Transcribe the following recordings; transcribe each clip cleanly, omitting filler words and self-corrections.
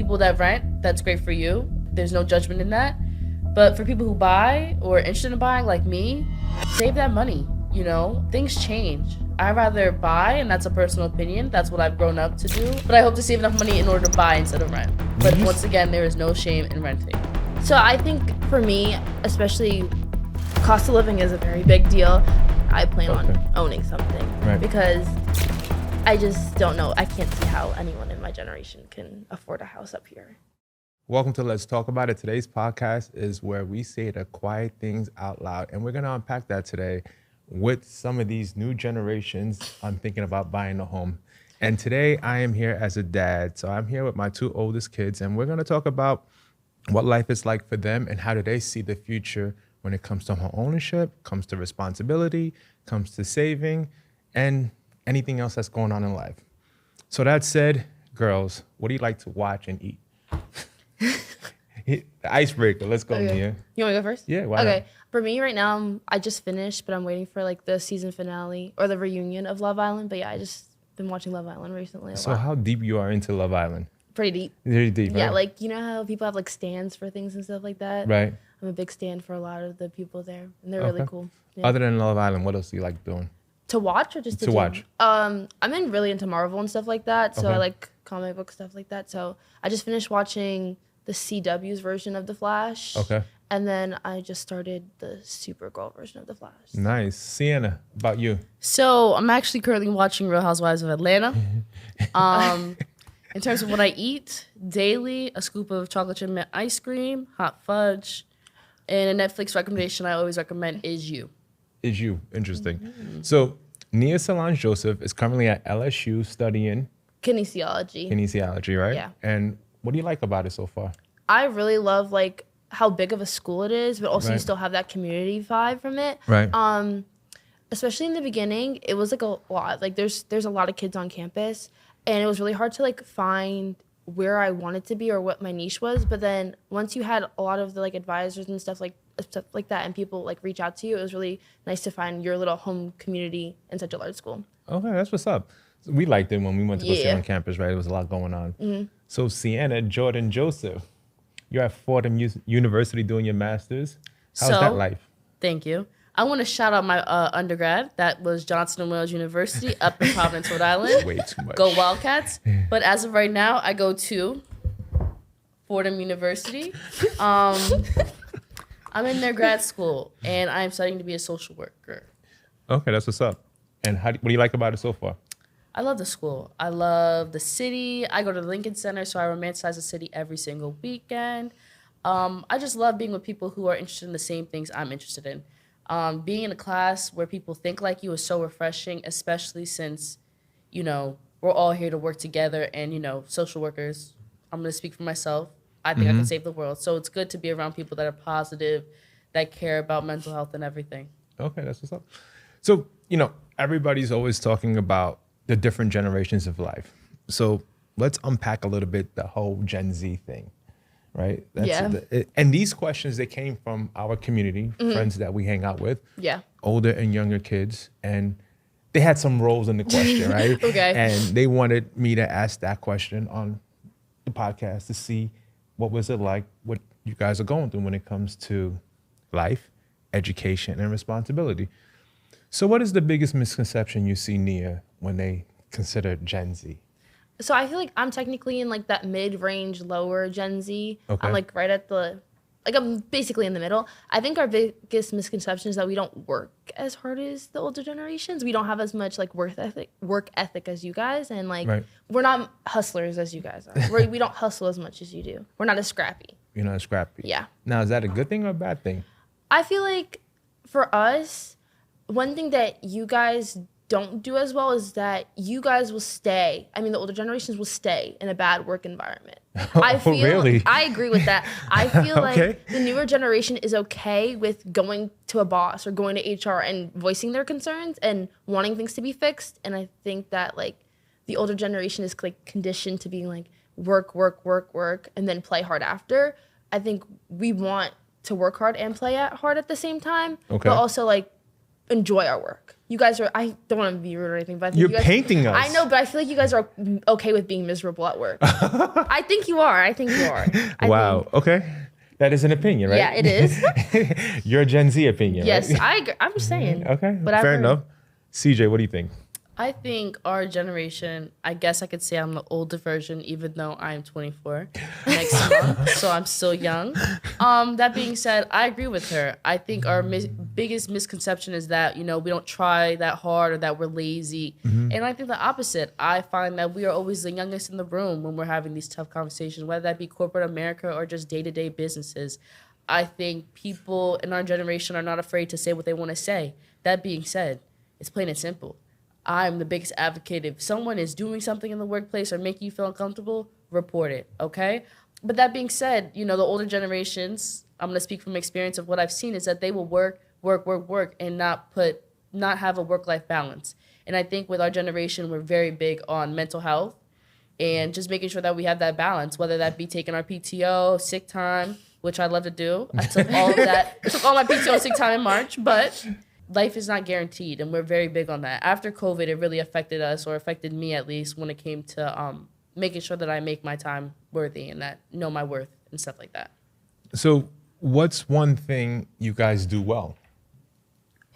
people that rent, that's great for you. There's no judgment in that. But for people who buy or are interested in buying like me, save that money, you know? Things change. I'd rather buy, and that's a personal opinion. That's what I've grown up to do. But I hope to save enough money in order to buy instead of rent. But once again, there is no shame in renting. So I think for me, especially cost of living is a very big deal. I plan on owning something because I just don't know. I can't see how anyone in my generation can afford a house up here. Welcome to Let's Talk About It. Today's podcast is where we say the quiet things out loud, and we're going to unpack that today with some of these new generations. I'm thinking about buying a home. And today I am here as a dad. So I'm here with my two oldest kids, and we're going to talk about what life is like for them and how do they see the future when it comes to home ownership, comes to responsibility, comes to saving, and anything else that's going on in life. So that said, girls, what do you like to watch and eat? The icebreaker. Let's go, Mia. You want me to go first? Yeah, why Okay. not? For me right now, I just finished, but I'm waiting for like the season finale or the reunion of Love Island. But yeah, I just been watching Love Island recently a So lot. how deep you are into Love Island? Pretty deep. Very deep, right? Yeah, like you know how people have like stands for things and stuff like that? Right. I'm a big stand for a lot of the people there, and they're really cool. Yeah. Other than Love Island, what else do you like doing? To watch or just to do? watch. I'm really into Marvel and stuff like that, so Okay. I like comic book stuff like that. So I just finished watching the CW's version of The Flash. Okay. And then I just started the Supergirl version of The Flash. Nice. Sienna, about you? So I'm actually currently watching Real Housewives of Atlanta. In terms of what I eat, daily, a scoop of chocolate chip mint ice cream, hot fudge, and a Netflix recommendation I always recommend is You. Is you. Interesting. So Nia Solange Joseph is currently at LSU studying Kinesiology. kinesiology, right? Yeah. And what do you like about it so far? I really love like how big of a school it is, but also you Right. still have that community vibe from it. Right. Especially in the beginning, it was like a lot. Like there's a lot of kids on campus, and it was really hard to like find where I wanted to be or what my niche was. But then once you had a lot of the like advisors and stuff like that, and people like reach out to you, it was really nice to find your little home community in such a large school. Okay, that's what's up. We liked it when we went to go sit Yeah. on campus, right? There was a lot going on. So Sienna Jordan Joseph, you're at Fordham University doing your master's. How's So- that life? Thank you. I want to shout out my undergrad. That was Johnson & Wales University up in Providence, Rhode Island. Way too much. Go Wildcats. But as of right now, I go to Fordham University. I'm in their grad school, and I'm studying to be a social worker. Okay, that's what's up. And what do you like about it so far? I love the school. I love the city. I go to the Lincoln Center, so I romanticize the city every single weekend. I just love being with people who are interested in the same things I'm interested in. Being in a class where people think like you is so refreshing, especially since, you know, we're all here to work together and, you know, social workers, I'm going to speak for myself. I think I can save the world. So it's good to be around people that are positive, that care about mental health and everything. Okay, that's what's up. So, you know, everybody's always talking about the different generations of life. So let's unpack a little bit the whole Gen Z thing, right? And these questions, they came from our community, friends that we hang out with, Yeah. older and younger kids, and they had some roles in the question, right? Okay. And they wanted me to ask that question on the podcast to see what was it like, what you guys are going through when it comes to life, education, and responsibility. So what is the biggest misconception you see, Nia, when they consider Gen Z? So I feel like I'm technically in like that mid-range, lower Gen Z. Okay. I'm like right at I'm basically in the middle. I think our biggest misconception is that we don't work as hard as the older generations. We don't have as much like work ethic as you guys, and like we're not hustlers as you guys are. We don't hustle as much as you do. We're not as scrappy. You're not scrappy. Yeah. Now, is that a good thing or a bad thing? I feel like for us, one thing that you guys don't do as well is that you guys will stay. I mean, the older generations will stay in a bad work environment. I feel, really? I agree with that. I feel Okay. like the newer generation is okay with going to a boss or going to HR and voicing their concerns and wanting things to be fixed. And I think that like the older generation is like conditioned to being like work, and then play hard after. I think we want to work hard and play hard at the same time, Okay. but also like enjoy our work. you guys are, I don't want to be rude or anything, but I think You're you guys, painting us. I know, but I feel like you guys are okay with being miserable at work. I think you are. Wow. Okay. That is an opinion, right? Yeah, it is. Your Gen Z opinion, Yes, right? I agree. I'm just saying. Okay. But I've Fair heard- enough. CJ, what do you think? I think our generation, I guess I could say I'm the older version, even though I am 24 next month, so I'm still young. That being said, I agree with her. I think our biggest misconception is that, we don't try that hard or that we're lazy. And I think the opposite. I find that we are always the youngest in the room when we're having these tough conversations, whether that be corporate America or just day-to-day businesses. I think people in our generation are not afraid to say what they want to say. That being said, it's plain and simple. I'm the biggest advocate. If someone is doing something in the workplace or making you feel uncomfortable, report it, okay? But that being said, the older generations, I'm going to speak from experience of what I've seen, is that they will work, and not have a work-life balance. And I think with our generation, we're very big on mental health and just making sure that we have that balance, whether that be taking our PTO, sick time, which I love to do. I took all of that. I took all my PTO and sick time in March, but life is not guaranteed, and we're very big on that. After COVID, it really affected us, or affected me at least, when it came to making sure that I make my time worthy and that know my worth and stuff like that. So, what's one thing you guys do well?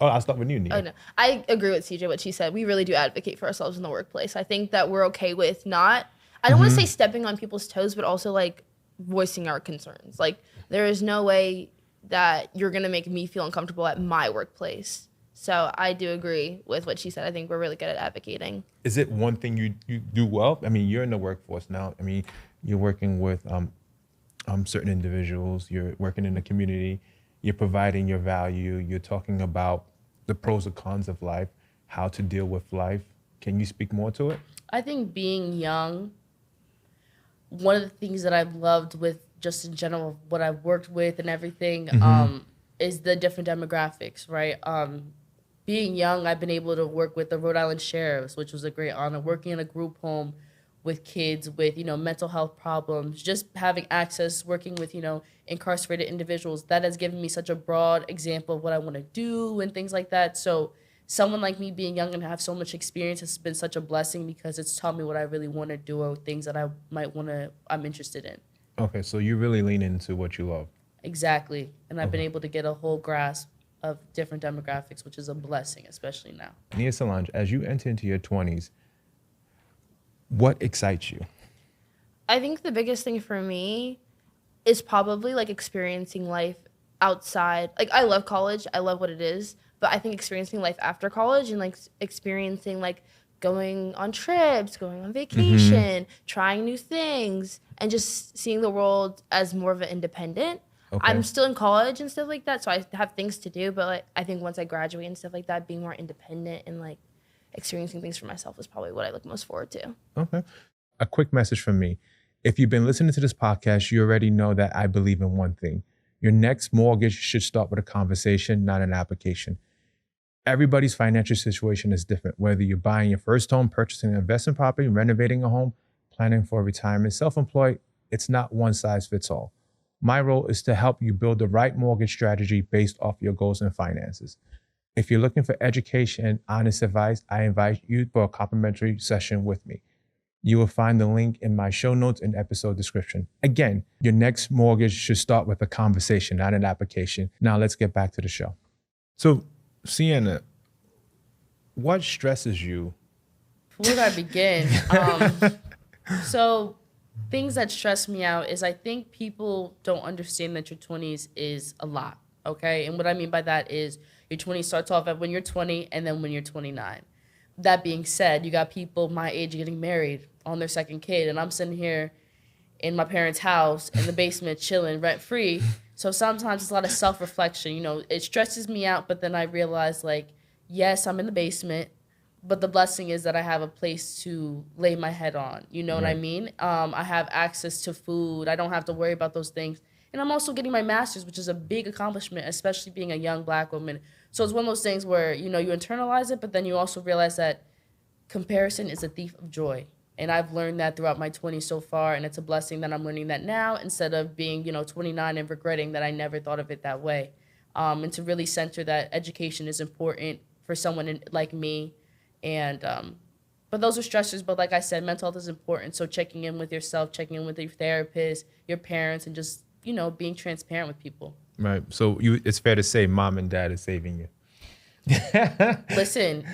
Oh, I'll start with you, Nia. Oh, no. I agree with CJ, what she said. We really do advocate for ourselves in the workplace. I think that we're okay with I don't want to say stepping on people's toes, but also like voicing our concerns. Like, there is no way that you're going to make me feel uncomfortable at my workplace. So I do agree with what she said. I think we're really good at advocating. Is it one thing you do well? I mean, you're in the workforce now. I mean, you're working with certain individuals. You're working in the community. You're providing your value. You're talking about the pros and cons of life, how to deal with life. Can you speak more to it? I think being young, one of the things that I've loved with just in general what I've worked with and everything is the different demographics, right? Being young, I've been able to work with the Rhode Island Sheriffs, which was a great honor, working in a group home with kids with, mental health problems, just having access, working with, incarcerated individuals. That has given me such a broad example of what I want to do and things like that. So someone like me being young and have so much experience has been such a blessing because it's taught me what I really want to do or things that I'm interested in. Okay, so you really lean into what you love. Exactly. And I've been able to get a whole grasp of different demographics, which is a blessing, especially now. Nia Solange, as you enter into your 20s, what excites you? I think the biggest thing for me is probably like experiencing life outside. Like, I love college. I love what it is. But I think experiencing life after college and like experiencing like going on trips, going on vacation, trying new things, and just seeing the world as more of an independent. Okay. I'm still in college and stuff like that, so I have things to do. But like, I think once I graduate and stuff like that, being more independent and like experiencing things for myself is probably what I look most forward to. Okay. A quick message from me. If you've been listening to this podcast, you already know that I believe in one thing. Your next mortgage should start with a conversation, not an application. Everybody's financial situation is different, whether you're buying your first home, purchasing an investment property, renovating a home, planning for retirement, self-employed. It's not one size fits all. My role is to help you build the right mortgage strategy based off your goals and finances. If you're looking for education and honest advice, I invite you for a complimentary session with me. You will find the link in my show notes and episode description. Again, your next mortgage should start with a conversation, not an application. Now let's get back to the show. So, Sienna, what stresses you? Where do I begin? So things that stress me out is I think people don't understand that your 20s is a lot, okay? And what I mean by that is your 20s starts off at when you're 20 and then when you're 29. That being said, you got people my age getting married on their second kid, and I'm sitting here in my parents' house in the basement chilling rent-free. So sometimes it's a lot of self-reflection. You know, it stresses me out, but then I realize, like, yes, I'm in the basement, but the blessing is that I have a place to lay my head on. You know what I mean? I have access to food. I don't have to worry about those things. And I'm also getting my master's, which is a big accomplishment, especially being a young Black woman. So it's one of those things where, you know, you internalize it, but then you also realize that comparison is a thief of joy. And I've learned that throughout my 20s so far, and it's a blessing that I'm learning that now instead of being, 29 and regretting that I never thought of it that way. And to really center that education is important for someone like me. And but those are stressors. But like I said, mental health is important. So checking in with yourself, checking in with your therapist, your parents, and just, being transparent with people. Right. So it's fair to say mom and dad is saving you. Listen,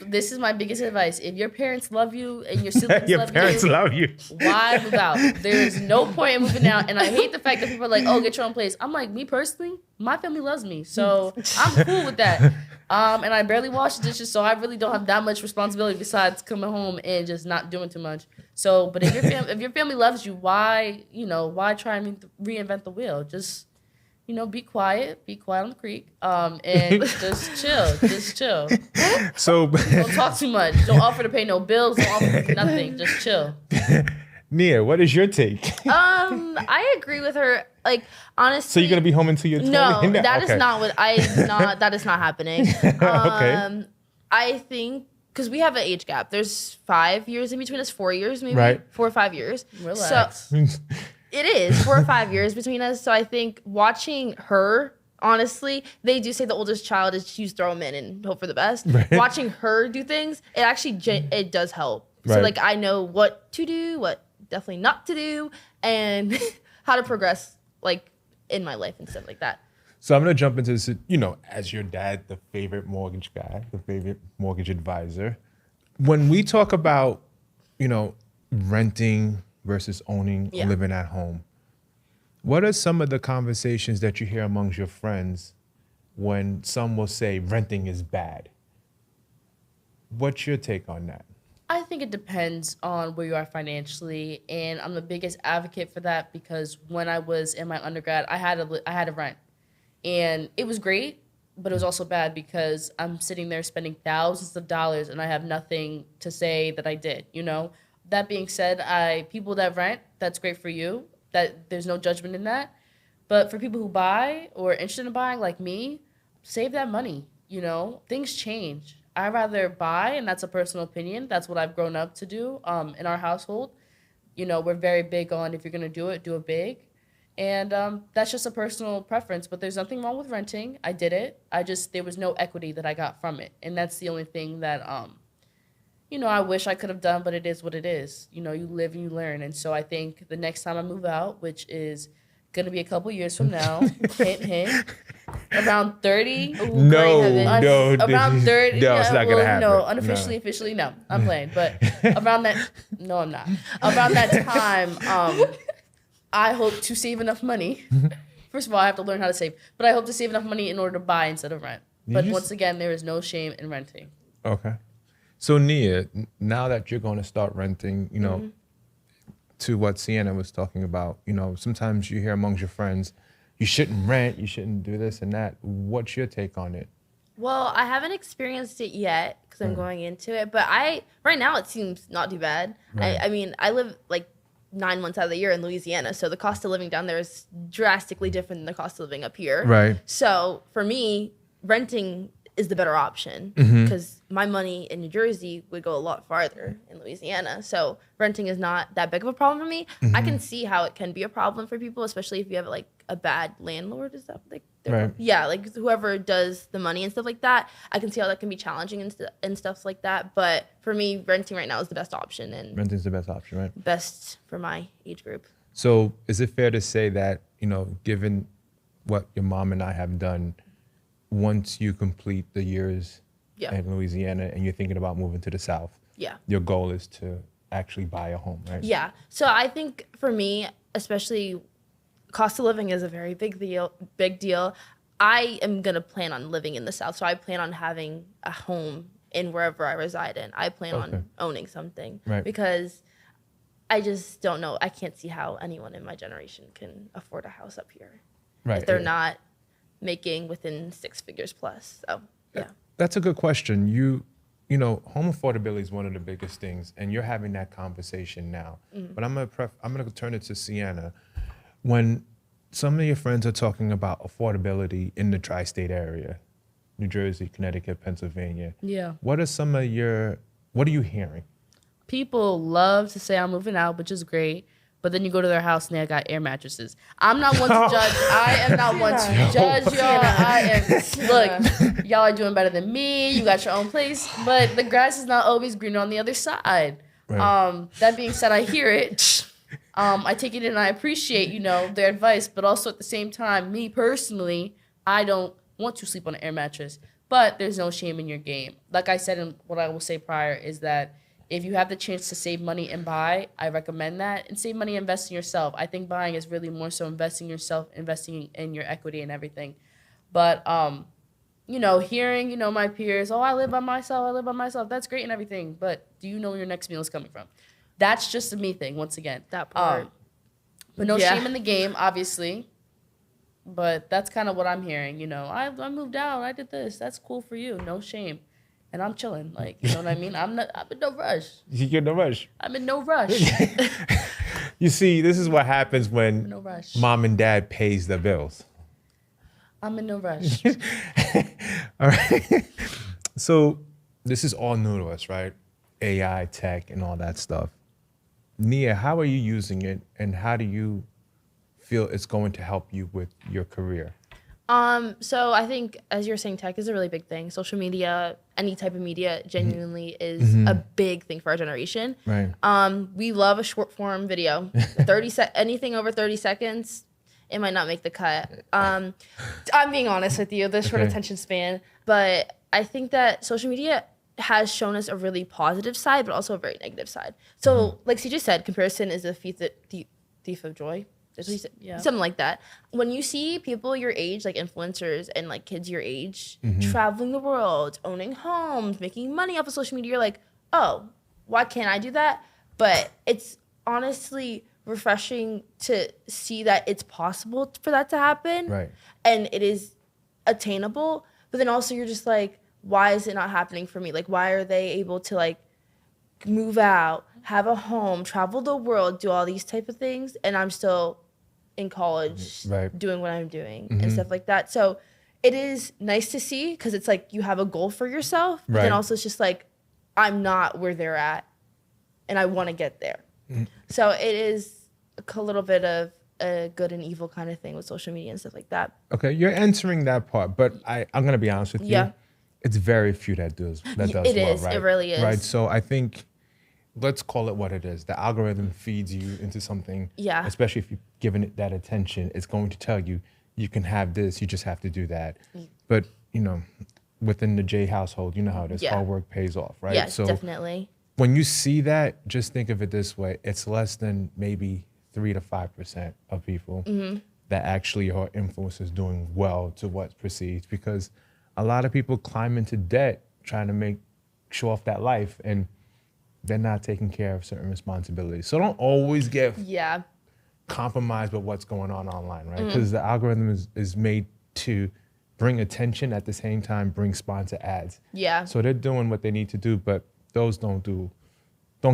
this is my biggest advice. If your parents love you and your siblings Your parents love you. Why move out? There's no point in moving out. And I hate the fact that people are like, oh, get your own place. I'm like, me personally, my family loves me. So I'm cool with that. And I barely wash the dishes, so I really don't have that much responsibility besides coming home and just not doing too much. So, but if your family loves you, why try and reinvent the wheel? Just, be quiet on the creek, and just chill. So don't talk too much. Don't offer to pay no bills. Don't offer to nothing. Just chill. Nia, what is your take? I agree with her. Like, honestly. So you're gonna be home until you're 20? No, that is not what that is not happening. Okay. I think because we have an age gap. There's 5 years in between us, 4 years maybe, right. 4 or 5 years. Relax. So it is 4 or 5 years between us. So I think watching her, honestly, they do say the oldest child is you throw them in and hope for the best. Right. Watching her do things, it actually it does help. Right. So like I know what to do, what definitely not to do, and how to progress like in my life and stuff like that. So I'm going to jump into this, as your dad, the favorite mortgage guy, the favorite mortgage advisor. When we talk about, renting versus owning, or living at home, what are some of the conversations that you hear amongst your friends when some will say renting is bad? What's your take on that? I think it depends on where you are financially, and I'm the biggest advocate for that because when I was in my undergrad, I had to rent, and it was great, but it was also bad because I'm sitting there spending thousands of dollars and I have nothing to say that I did. That being said, people that rent, that's great for you. That there's no judgment in that, but for people who buy or are interested in buying, like me, save that money. Things change. I'd rather buy, and that's a personal opinion. That's what I've grown up to do in our household. We're very big on if you're going to do it big. And that's just a personal preference. But there's nothing wrong with renting. I did it. There was no equity that I got from it. And that's the only thing that, I wish I could have done, but it is what it is. You live and you learn. And so I think the next time I move out, which is going to be a couple years from now, hint, hint, around 30. No, around 30. No, it's not going to happen. No, unofficially, officially, no. I'm playing. But around that, no, I'm not. Around that time, I hope to save enough money. First of all, I have to learn how to save. But I hope to save enough money in order to buy instead of rent. But once again, there is no shame in renting. Okay. So Nia, now that you're going to start renting, to what Sienna was talking about, sometimes you hear amongst your friends, you shouldn't rent, you shouldn't do this and that. What's your take on it? Well, I haven't experienced it yet because I'm going into it, but right now it seems not too bad. Right. I mean, I live like 9 months out of the year in Louisiana, so the cost of living down there is drastically different than the cost of living up here. Right. So for me, renting is the better option because my money in New Jersey would go a lot farther in Louisiana. So renting is not that big of a problem for me. I can see how it can be a problem for people, especially if you have like a bad landlord and stuff like that. Right. Yeah, like whoever does the money and stuff like that. I can see how that can be challenging and stuff like that. But for me, renting right now is the best option and renting's the best option, right? Best for my age group. So is it fair to say that, given what your mom and I have done, once you complete the years in Louisiana and you're thinking about moving to the South, your goal is to actually buy a home, right? Yeah. So I think for me, especially cost of living is a very big deal. I am going to plan on living in the South. So I plan on having a home in wherever I reside in. I plan on owning something because I just don't know. I can't see how anyone in my generation can afford a house up here if they're not making within 6 figures plus. So, yeah. That's a good question. Home affordability is one of the biggest things, and you're having that conversation now. But I'm gonna turn it to Sienna. When some of your friends are talking about affordability in the tri-state area, New Jersey, Connecticut, Pennsylvania, what are you hearing? People love to say I'm moving out, which is great. But then you go to their house and they got air mattresses. I'm not one to judge. I am not one to judge y'all. Look, y'all are doing better than me. You got your own place. But the grass is not always greener on the other side. Right. That being said, I hear it. I take it in and I appreciate, their advice. But also at the same time, me personally, I don't want to sleep on an air mattress. But there's no shame in your game. Like I said, and what I will say prior is that if you have the chance to save money and buy, I recommend that. And save money, invest in yourself. I think buying is really more so investing in yourself, investing in your equity and everything. But, hearing, my peers, I live by myself. That's great and everything. But do you know where your next meal is coming from? That's just a me thing, once again. That part. But no shame in the game, obviously. But that's kind of what I'm hearing, I moved out, I did this. That's cool for you. No shame. And I'm chilling, you know what I mean? I'm in no rush. You're in no rush. I'm in no rush. You see, this is what happens when no rush. Mom and dad pays the bills. I'm in no rush. All right. So this is all new to us, right? AI, tech, and all that stuff. Nia, how are you using it, and how do you feel it's going to help you with your career? So I think, as you're saying, tech is a really big thing. Social media, any type of media, genuinely is a big thing for our generation. Right. We love a short form video. Anything over 30 seconds, it might not make the cut. I'm being honest with you, the short attention span. But I think that social media has shown us a really positive side, but also a very negative side. So, like CJ said, comparison is a thief of joy. Something like that. When you see people your age, like influencers and like kids your age, traveling the world, owning homes, making money off of social media, you're like, oh, why can't I do that? But it's honestly refreshing to see that it's possible for that to happen. Right. And it is attainable. But then also you're just like, why is it not happening for me? Like, why are they able to like move out, have a home, travel the world, do all these type of things, and I'm still in college doing what I'm doing and stuff like that. So it is nice to see, because it's like you have a goal for yourself, but then also it's just like, I'm not where they're at and I want to get there. So it is a little bit of a good and evil kind of thing with social media and stuff like that. Okay, you're answering that part, but I'm going to be honest with you. It's very few that does it well, is. right? It really is. Right, so I think, let's call it what it is. The algorithm feeds you into something, especially if you're giving it that attention. It's going to tell you, you can have this, you just have to do that. But, within the J household, you know how it is. Hard work pays off, right? Yes, so definitely. When you see that, just think of it this way. It's less than maybe 3 to 5% of people that actually are influencers doing well to what's perceived, because a lot of people climb into debt trying to show off that life, and they're not taking care of certain responsibilities. So don't always get compromised with what's going on online, right? Because the algorithm is made to bring attention, at the same time bring sponsor ads. Yeah. So they're doing what they need to do, but those don't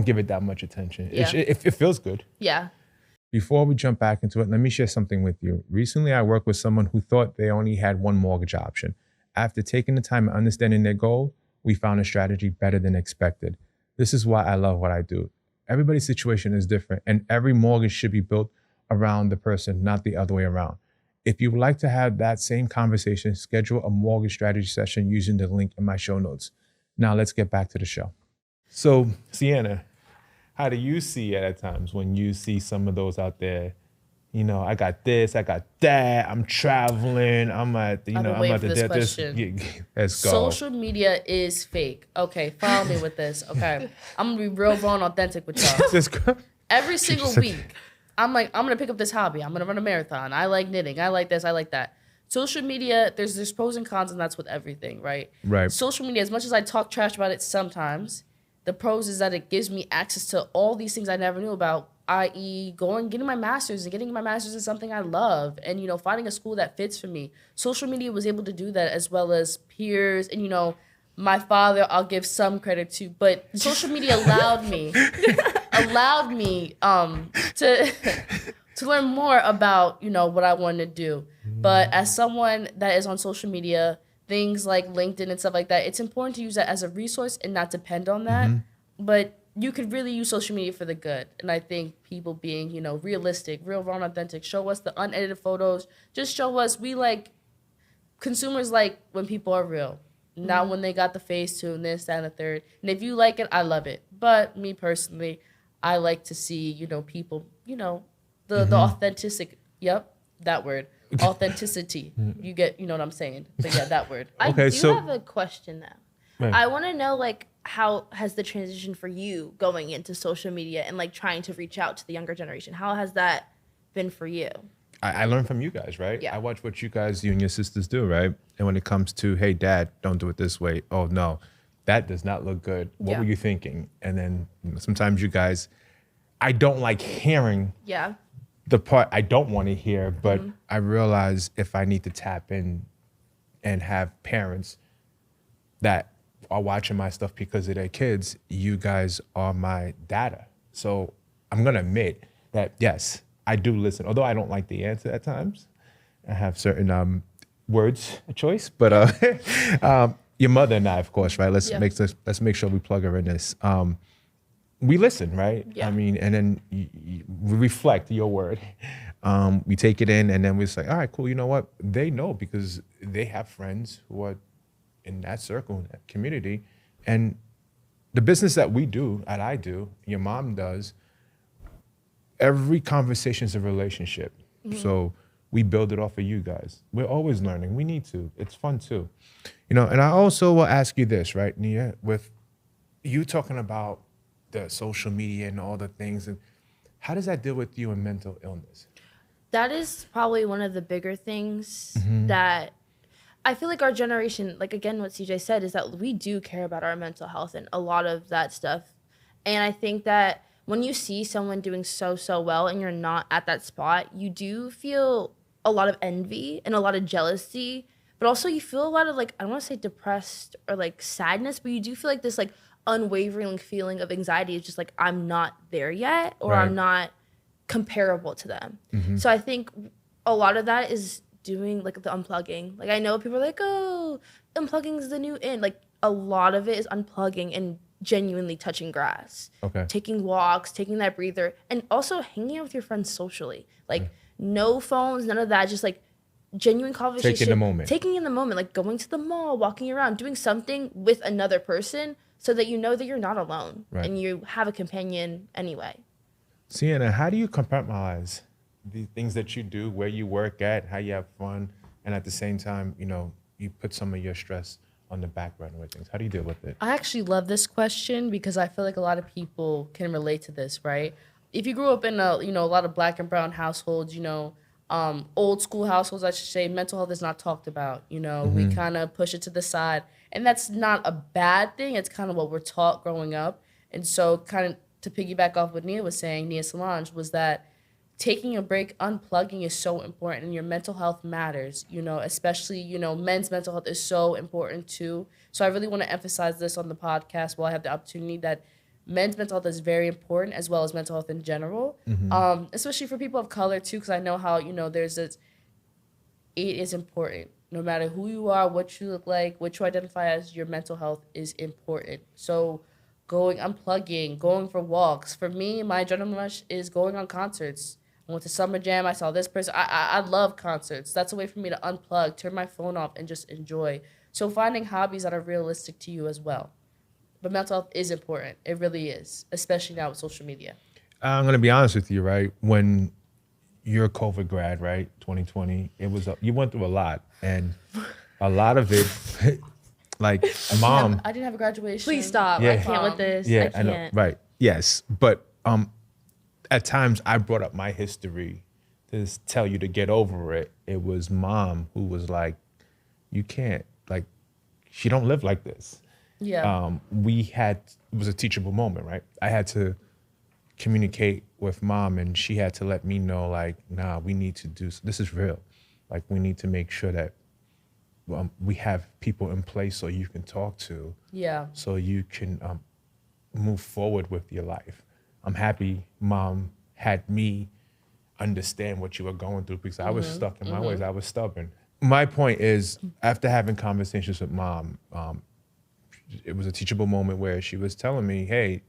give it that much attention. Yeah. It feels good. Yeah. Before we jump back into it, let me share something with you. Recently, I worked with someone who thought they only had one mortgage option. After taking the time and understanding their goal, we found a strategy better than expected. This is why I love what I do. Everybody's situation is different, and every mortgage should be built around the person, not the other way around. If you would like to have that same conversation, schedule a mortgage strategy session using the link in my show notes. Now let's get back to the show. So, Sienna, how do you see it at times when you see some of those out there? I got this, I got that, I'm traveling, I'm at the, I'm at the let's go. Social media is fake. Okay, follow me with this. Okay, I'm gonna be real, raw, and authentic with y'all. Every single week, I'm gonna pick up this hobby. I'm gonna run a marathon. I like knitting. I like this. I like that. Social media, there's pros and cons, and that's with everything, right? Right. Social media, as much as I talk trash about it sometimes, the pros is that it gives me access to all these things I never knew about, i.e. getting my master's, and getting my master's is something I love, and, finding a school that fits for me. Social media was able to do that, as well as peers, and, my father, I'll give some credit to, but social media allowed me to learn more about, what I wanted to do. But as someone that is on social media, things like LinkedIn and stuff like that, it's important to use that as a resource and not depend on that. But you could really use social media for the good. And I think people being, realistic, real, raw, and authentic, show us the unedited photos. Just show us consumers like when people are real, not when they got the face tune, this, that, and the third. And if you like it, I love it. But me personally, I like to see, people, the authenticity. Yep, that word. Authenticity. You get, you know what I'm saying. But yeah, that word. I do have a question though. Right. I want to know, like, how has the transition for you going into social media and like trying to reach out to the younger generation? How has that been for you? I learned from you guys, right? Yeah. I watch what you and your sisters do, right? And when it comes to, hey, dad, don't do it this way. Oh, no, that does not look good. What were you thinking? And then sometimes you guys, I don't like hearing the part I don't want to hear, but I realize if I need to tap in and have parents that are watching my stuff because of their kids, you guys are my data. So I'm going to admit that, yes, I do listen, although I don't like the answer at times. I have certain words choice, but your mother and I, of course, right? Let's make sure we plug her in this. We listen, right? Yeah. I mean, and then we reflect your word. We take it in, and then we say, all right, cool. You know what? They know because they have friends who are in that circle, in that community, and the business that we do, that I do, your mom does. Every conversation is a relationship. So we build it off of you guys. We're always learning. We need to. It's fun too. And I also will ask you this, right, Nia, with you talking about the social media and all the things, and how does that deal with you and mental illness? That is probably one of the bigger things that I feel like our generation, like again, what CJ said, is that we do care about our mental health and a lot of that stuff. And I think that when you see someone doing so well and you're not at that spot, you do feel a lot of envy and a lot of jealousy, but also you feel a lot of, like, I don't want to say depressed or like sadness, but you do feel like this like unwavering feeling of anxiety. It's just like, I'm not there yet, or I'm not comparable to them. So I think a lot of that is doing like the unplugging. Like, I know people are like, oh, unplugging is the new in. Like, a lot of it is unplugging and genuinely touching grass, taking walks, taking that breather, and also hanging out with your friends socially. Like, no phones, none of that, just like genuine conversation. Taking in the moment, like going to the mall, walking around, doing something with another person so that you know that you're not alone and you have a companion anyway. Sienna, how do you compartmentalize the things that you do, where you work at, how you have fun, and at the same time, you put some of your stress on the back burner with things? How do you deal with it? I actually love this question because I feel like a lot of people can relate to this, right? If you grew up in a lot of Black and brown households, old school households, I should say, mental health is not talked about. We kind of push it to the side, and that's not a bad thing. It's kind of what we're taught growing up. And so, kind of to piggyback off what Nia was saying, Nia Solange, was that taking a break, unplugging is so important, and your mental health matters, especially, men's mental health is so important too. So I really want to emphasize this on the podcast while I have the opportunity, that men's mental health is very important, as well as mental health in general, especially for people of color too, because I know how, there's this, it is important. No matter who you are, what you look like, what you identify as, your mental health is important. So unplugging, going for walks. For me, my adrenaline rush is going on concerts. I went to Summer Jam. I saw this person. I love concerts. That's a way for me to unplug, turn my phone off, and just enjoy. So finding hobbies that are realistic to you as well. But mental health is important. It really is, especially now with social media. I'm going to be honest with you, right? When you're a COVID grad, right, 2020, you went through a lot. And a lot of it, like, Mom. I didn't have a graduation. Please stop. I can't with this. Yeah, I can't. I know. Right. Yes. But at times I brought up my history to tell you to get over it. It was Mom who was like, you can't, like, she don't live like this. Yeah. It was a teachable moment, right? I had to communicate with Mom, and she had to let me know, like, nah, we need to this is real. Like, we need to make sure that we have people in place so you can talk to. Yeah. So you can move forward with your life. I'm happy Mom had me understand what you were going through, because I was stuck in my ways. I was stubborn. My point is, after having conversations with Mom, it was a teachable moment where she was telling me, hey,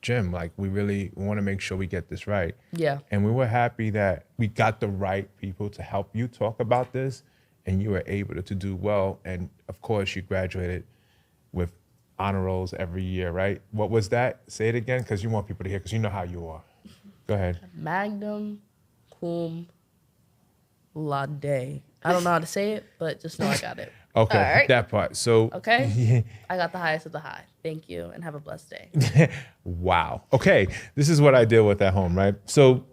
Jim, like we want to make sure we get this right. Yeah. And we were happy that we got the right people to help you talk about this, and you were able to do well. And of course, you graduated with honor rolls every year, right? What was that? Say it again, because you want people to hear, because you know how you are. Go ahead. Magnum cum laude. I don't know how to say it, but just know I got it. Okay, All right. that part. So, Okay. I got the highest of the high. Thank you, and have a blessed day. wow. Okay, this is what I deal with at home, right? So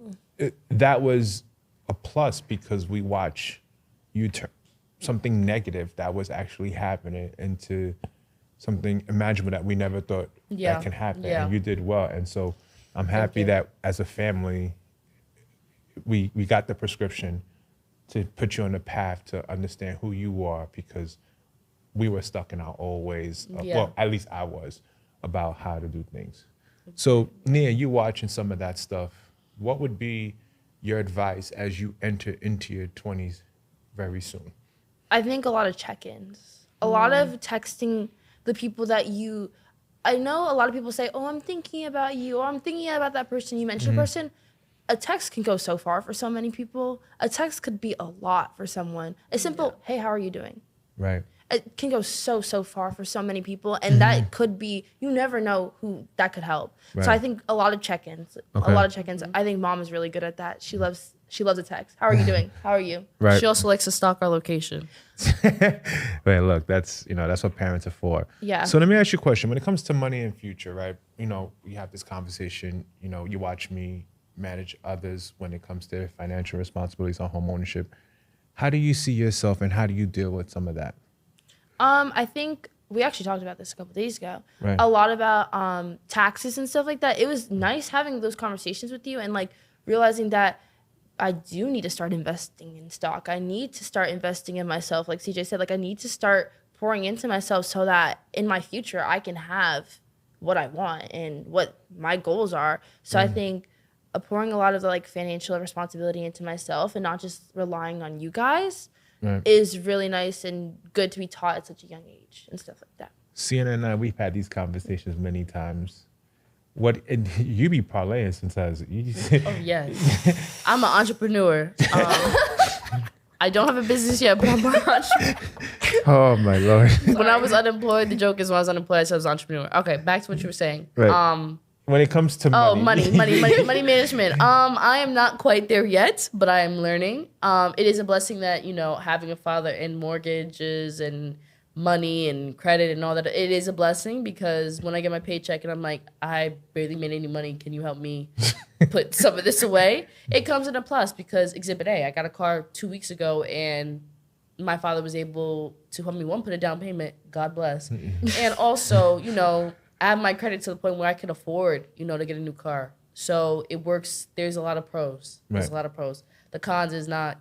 that was a plus because we watch you turn something negative that was actually happening into something imaginable that we never thought Yeah. that can happen. Yeah. And you did well. And so I'm happy you. that as a family, we got the prescription to put you on the path to understand who you are, because we were stuck in our old ways. Yeah. Well, at least I was, about how to do things. So Nia, you watching some of that stuff. What would be your advice as you enter into your 20s very soon? I think a lot of check-ins, a lot of texting the people that I know a lot of people say, oh, I'm thinking about you, or I'm thinking about that person. You mentioned a person. A text can go so far for so many people. A text could be a lot for someone. A simple, hey, how are you doing? Right. It can go so far for so many people. And that could be, you never know who that could help. Right. So I think a lot of check-ins, I think mom is really good at that. She loves a text. How are you doing? How are you? Right. She also likes to stalk our location. Wait, look, that's what parents are for. Yeah. So let me ask you a question. When it comes to money and future, right? We have this conversation, you watch me manage others when it comes to financial responsibilities on home ownership. How do you see yourself and how do you deal with some of that? I think we actually talked about this a couple days ago. Right. A lot about taxes and stuff like that. It was nice having those conversations with you and like realizing that I do need to start investing in stock. I need to start investing in myself. Like CJ said, like I need to start pouring into myself so that in my future I can have what I want and what my goals are. So I think pouring a lot of the like financial responsibility into myself and not just relying on you guys is really nice and good to be taught at such a young age and stuff like that. Sienna and I, we've had these conversations many times. And you be parlaying sometimes. Oh, yes. I'm an entrepreneur. I don't have a business yet, but I'm an entrepreneur. Oh, my Lord. When I was unemployed, the joke is when I was unemployed, I said I was an entrepreneur. Okay, back to what you were saying. Right. When it comes to money. money management. I am not quite there yet, but I am learning. It is a blessing that, having a father in mortgages and money and credit and all that, it is a blessing because when I get my paycheck and I'm like, I barely made any money, can you help me put some of this away? It comes in a plus because Exhibit A, I got a car 2 weeks ago and my father was able to help me, put a down payment, God bless. And also, I have my credit to the point where I can afford, to get a new car. So it works. There's a lot of pros. There's a lot of pros. The cons is not,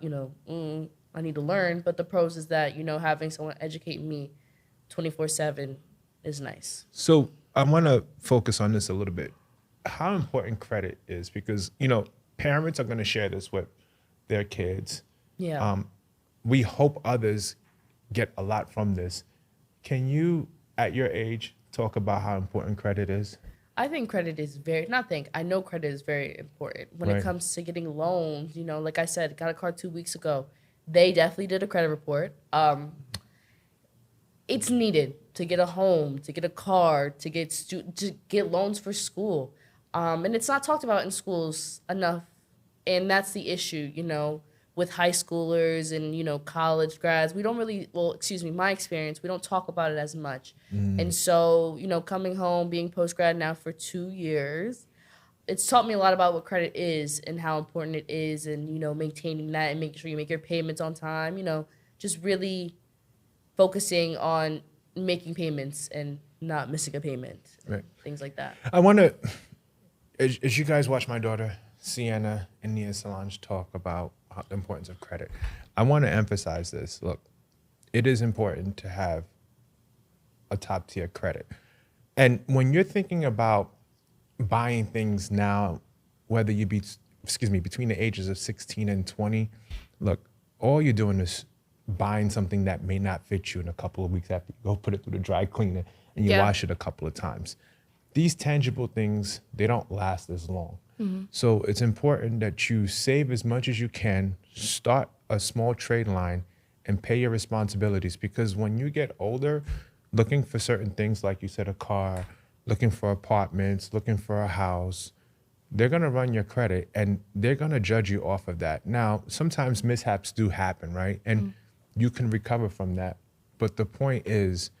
I need to learn. But the pros is that, having someone educate me 24/7 is nice. So I want to focus on this a little bit. How important credit is because, parents are going to share this with their kids. Yeah. We hope others get a lot from this. Can you, at your age, talk about how important credit is? I think credit is I know credit is very important when it comes to getting loans. Like I said, got a car 2 weeks ago. They definitely did a credit report. It's needed to get a home, to get a car, to get loans for school. And it's not talked about in schools enough. And that's the issue, with high schoolers and, college grads. We don't really, my experience, we don't talk about it as much. And so, coming home, being post-grad now for 2 years, it's taught me a lot about what credit is and how important it is and, maintaining that and making sure you make your payments on time, just really focusing on making payments and not missing a payment. Right. Things like that. I want to, as you guys watch my daughter, Sienna and Nia Solange talk about the importance of credit, I want to emphasize this. Look, it is important to have a top tier credit. And when you're thinking about buying things now, whether you be, between the ages of 16 and 20, look, all you're doing is buying something that may not fit you in a couple of weeks after you go put it through the dry cleaner and you wash it a couple of times. these tangible things, they don't last as long. So it's important that you save as much as you can, start a small trade line, and pay your responsibilities. Because when you get older, looking for certain things, like you said, a car, looking for apartments, looking for a house, they're going to run your credit and they're going to judge you off of that. Now, sometimes mishaps do happen, right? And you can recover from that. But the point is,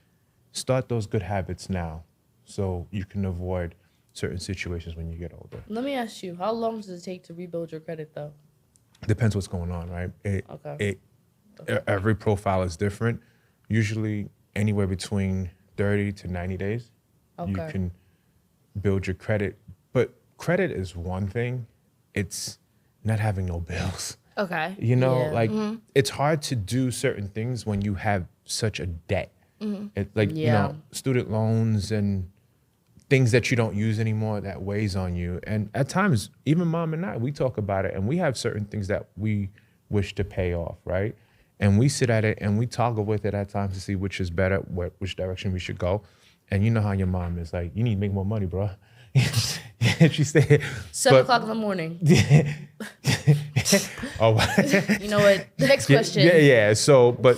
start those good habits now so you can avoid certain situations when you get older. Let me ask you, how long does it take to rebuild your credit, though? Depends what's going on, right? Okay. Every profile is different. Usually anywhere between 30 to 90 days, you Okay. can build your credit. But credit is one thing. It's not having no bills. Okay. You know, Yeah. like it's hard to do certain things when you have such a debt. Like, you Yeah. know, student loans and things that you don't use anymore that weighs on you. And at times, even mom and I, we talk about it and we have certain things that we wish to pay off, right? And we sit at it and we toggle with it at times to see which is better, which direction we should go. And you know how your mom is like, you need to make more money, bro. She said, 7 o'clock in the morning. oh, You know what? Next question. yeah. So, but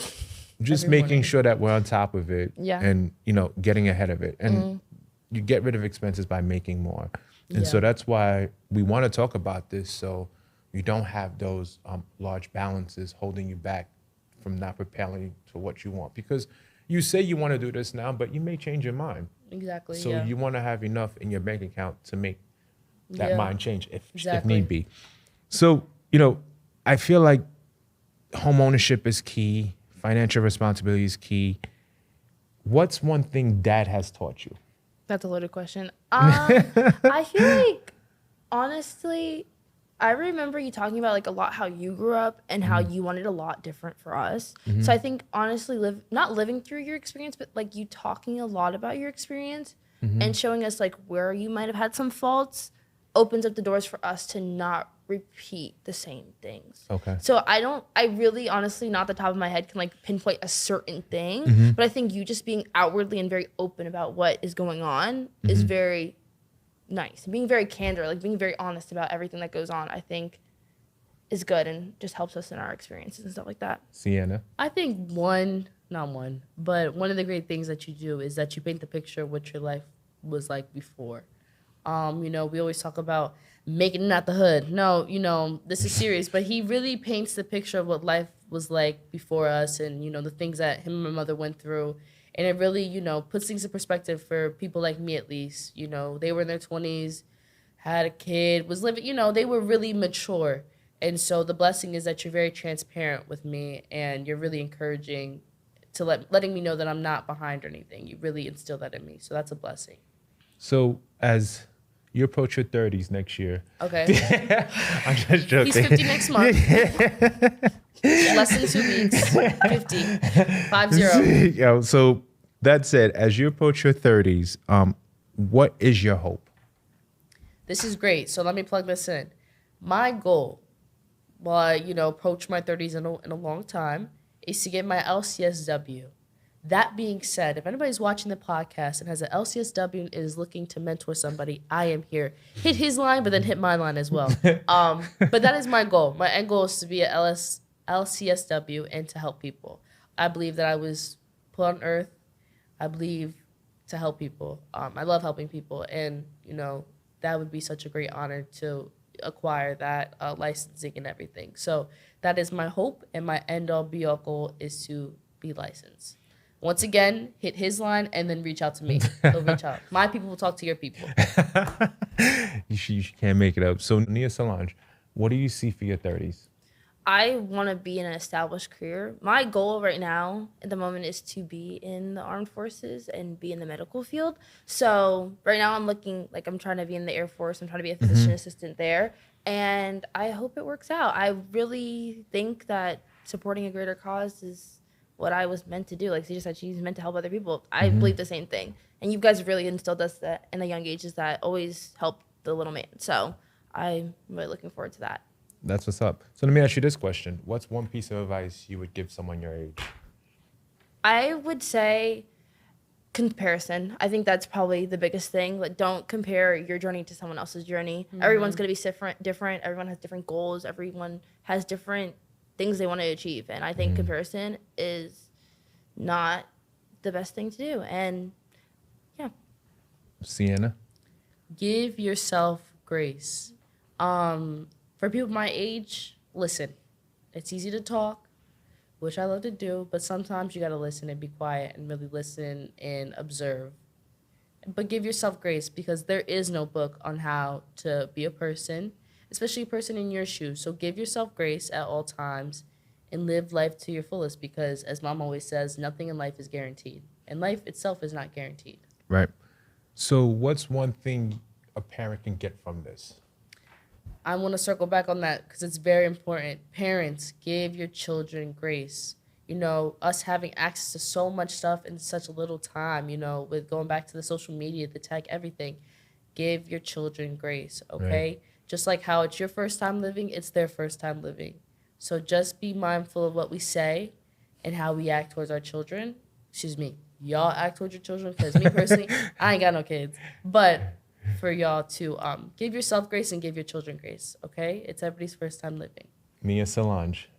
just Every making morning. sure that we're on top of it Yeah. and, you know, getting ahead of it. And you get rid of expenses by making more. And so Yeah. that's why we want to talk about this, so you don't have those large balances holding you back from not preparing to what you want. Because you say you want to do this now, but you may change your mind. Exactly. So yeah. you want to have enough in your bank account to make that Yeah. mind change if Exactly. need be. So, you know, I feel like home ownership is key. Financial responsibility is key. What's one thing dad has taught you? That's a loaded question. I feel like, honestly, I remember you talking about like a lot how you grew up and how you wanted a lot different for us. So I think honestly, not living through your experience, but like you talking a lot about your experience and showing us like where you might have had some faults opens up the doors for us to not repeat the same things. Okay. So I really honestly, not the top of my head, can like pinpoint a certain thing, but I think you just being outwardly and very open about what is going on is very nice. Being very candor, like being very honest about everything that goes on, I think is good and just helps us in our experiences and stuff like that. Sienna? I think one of the great things that you do is that you paint the picture of what your life was like before. You know, we always talk about making it out the hood. No, you know, this is serious, but he really paints the picture of what life was like before us and, you know, the things that him and my mother went through. And it really, you know, puts things in perspective for people like me, at least. You know, they were in their 20s, had a kid, was living, you know, they were really mature. And so the blessing is that you're very transparent with me and you're really encouraging to letting me know that I'm not behind or anything. You really instill that in me. So that's a blessing. So as you approach your 30s next year. Okay. I'm just joking. He's 50 next month. Less than 2 weeks. 50. 50. Yo, so that said, as you approach your 30s, what is your hope? This is great. So let me plug this in. My goal, while I, you know, approach my 30s in a long time, is to get my LCSW. That being said, if anybody's watching the podcast and has an LCSW and is looking to mentor somebody, I am here. Hit his line, but then hit my line as well. But that is my goal. My end goal is to be a LCSW and to help people. I believe that I was put on earth. I believe to help people. I love helping people. And, you know, that would be such a great honor to acquire that licensing and everything. So that is my hope, and my end-all be-all goal is to be licensed. Once again, hit his line and then reach out to me. He'll reach out. My people will talk to your people. You can't make it up. So Nia Solange, what do you see for your 30s? I want to be in an established career. My goal right now at the moment is to be in the armed forces and be in the medical field. So right now I'm trying to be in the Air Force. I'm trying to be a physician assistant there. And I hope it works out. I really think that supporting a greater cause is what I was meant to do. Like she just said, she's meant to help other people. I believe the same thing. And you guys really instilled us that in a young age, is that always help the little man. So I'm really looking forward to that. That's what's up. So let me ask you this question. What's one piece of advice you would give someone your age? I would say comparison. I think that's probably the biggest thing. Like, don't compare your journey to someone else's journey. Everyone's going to be different. Everyone has different goals. Everyone has different things they want to achieve. And I think comparison is not the best thing to do. And yeah. Sienna? Give yourself grace. For people my age, listen. It's easy to talk, which I love to do, but sometimes you got to listen and be quiet and really listen and observe. But give yourself grace, because there is no book on how to be a person, especially a person in your shoes. So give yourself grace at all times and live life to your fullest, because as Mom always says, nothing in life is guaranteed. And life itself is not guaranteed. Right. So what's one thing a parent can get from this? I want to circle back on that because it's very important. Parents, give your children grace. You know, us having access to so much stuff in such a little time, you know, with going back to the social media, the tech, everything. Give your children grace, okay? Right. Just like how it's your first time living, it's their first time living. So just be mindful of what we say and how we act towards our children. Excuse me, y'all act towards your children, because me personally, I ain't got no kids. But for y'all to give yourself grace and give your children grace, okay? It's everybody's first time living. Mia Solange,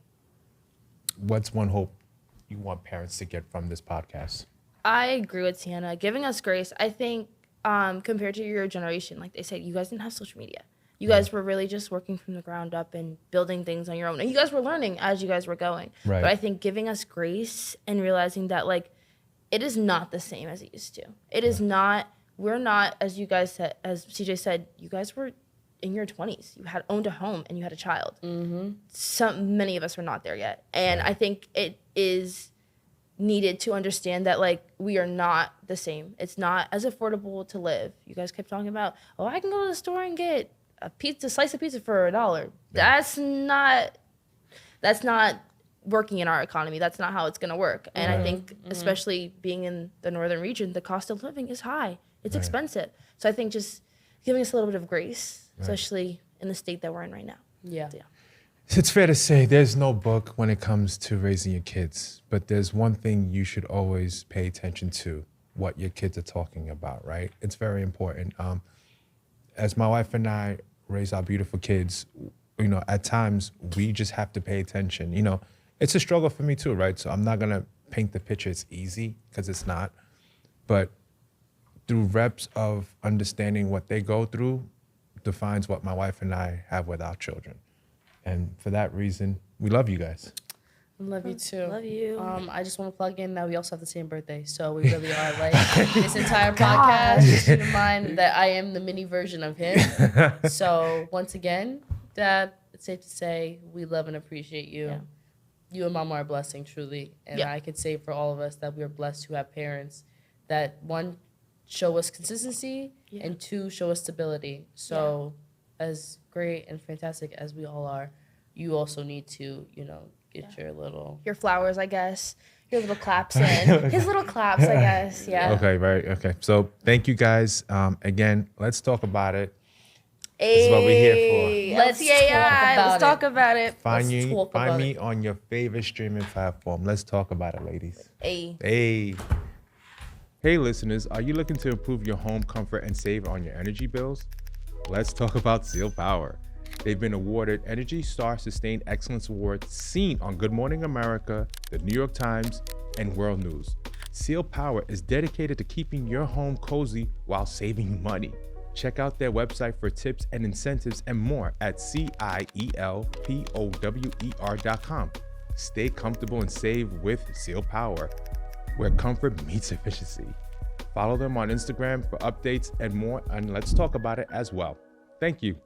what's one hope you want parents to get from this podcast? I agree with Sienna. Giving us grace, I think, compared to your generation, like they said, you guys didn't have social media. You guys were really just working from the ground up and building things on your own. And you guys were learning as you guys were going. Right. But I think giving us grace and realizing that, like, it is not the same as it used to. It is not, we're not, as you guys said, as CJ said, you guys were in your 20s. You had owned a home and you had a child. Many of us are not there yet. And I think it is needed to understand that, like, we are not the same. It's not as affordable to live. You guys kept talking about, oh, I can go to the store and get a slice of pizza for $1. That's not working in our economy. That's not how it's going to work. And I think, especially being in the northern region, the cost of living is high. It's expensive. So I think just giving us a little bit of grace, especially in the state that we're in right now. Yeah. It's fair to say there's no book when it comes to raising your kids, but there's one thing you should always pay attention to: what your kids are talking about, right? It's very important. As my wife and I raise our beautiful kids, you know, at times we just have to pay attention. You know, it's a struggle for me too, right? So I'm not gonna paint the picture it's easy, because it's not. But through reps of understanding what they go through defines what my wife and I have with our children. And for that reason, we love you guys. I love you too. Love you. I just want to plug in that we also have the same birthday, so we really are like this entire podcast. Just keep in mind that I am the mini version of him. So once again, Dad, it's safe to say we love and appreciate you. Yeah. You and Mama are a blessing, truly, and I could say for all of us that we are blessed who have parents that, one, show us consistency, and two, show us stability. So as great and fantastic as we all are, you also need to, you know, get your flowers, I guess. Your little claps in. His little claps, I guess. Yeah. Okay, right. Okay. So thank you guys. Again, let's talk about it. This is what we're here for. Let's talk about it. Find me on your favorite streaming platform. Let's talk about it, ladies. Hey, listeners, are you looking to improve your home comfort and save on your energy bills? Let's talk about Seal Power. They've been awarded Energy Star Sustained Excellence Award, seen on Good Morning America, the New York Times, and World News. Seal Power is dedicated to keeping your home cozy while saving you money. Check out their website for tips and incentives and more at CIELPOWER.com. Stay comfortable and save with Seal Power, where comfort meets efficiency. Follow them on Instagram for updates and more, and let's talk about it as well. Thank you.